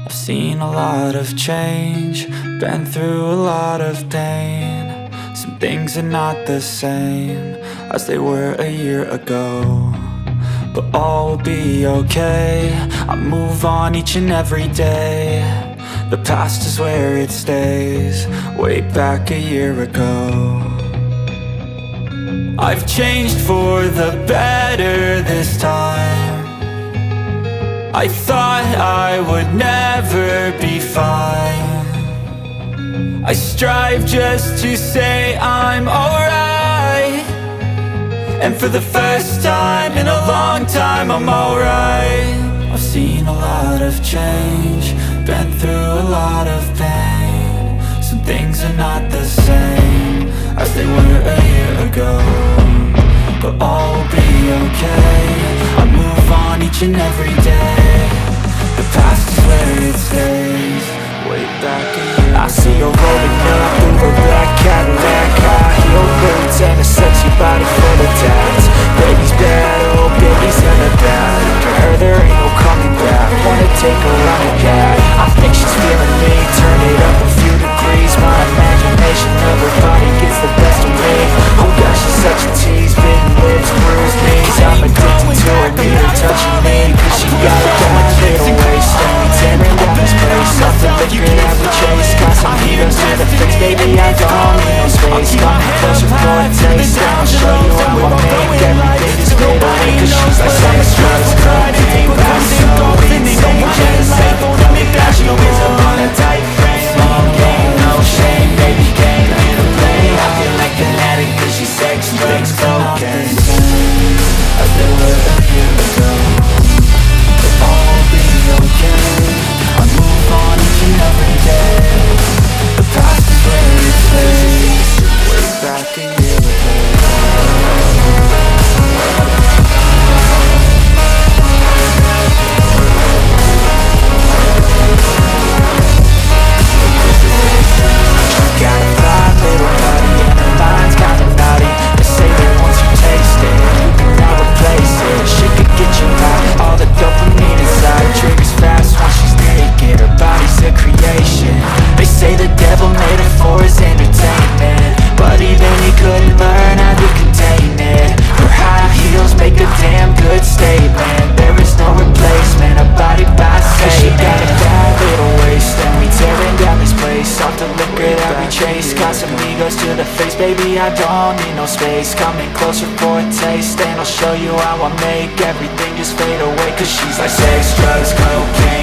I've seen a lot of change, been through a lot of pain. Some things are not the same as they were a year ago, but all will be okay. I move on each and every day. The past is where it stays, way back a year ago. I've changed for the better this time. I thought I would never be fine. I strive just to say I'm alright, and for the first time in a long time I'm alright. I've seen a lot of change, been through a lot of pain. Some things are not the same as they were a year ago, but all will be okay. I move on each and every day. The past is where it stays, way back a year ago. I see her rolling up through her black Cadillac, high heel boots and a sexy body full of tats. Baby's bad, oh baby's in a bad. After her there ain't no coming back. Wanna take her on a gag. I think she's feeling me, turn it up a few degrees. My imagination of her body gets the best of me. Oh gosh, she's such a tease, bitten lips, bruised knees. I'm addicted to her, need her touching me, cause she got a bad little waist. And we tearing down this place, off the liquor that we chase. Got some heaters to the fix, baby, I don't need no space. Coming closer for a taste, and I'll show you how I make everything just fade away. Cause she's like saying drugs, cocaine, gasoline, saying just like coming back, she is up on a tight frame. Long game, no shame, baby, can't leave the play. I feel like an addict cause she's sexy, thinks cocaine. As they were a year ago, but all will be okay. I move on each and every day. The past is where it stays, way back a year ago. Got a fine little body and her mind's kinda naughty. They say that once you taste it, you can now replace it. She could get you high, all the dopamine inside. Triggers fast once she's naked, her body's a creation. They say the devil made her for his entertainment, but even he couldn't learn how to contain it. Her high heels make a damn good statement. There is no replacement, a body by Satan. She got a bad little waist, and we tearing down this place. Off the liquor that we chase, got some egos to the face. Baby, I don't need no space. Coming closer for a taste, and I'll show you how I make everything just fade away. Cause she's like sex, drugs, cocaine,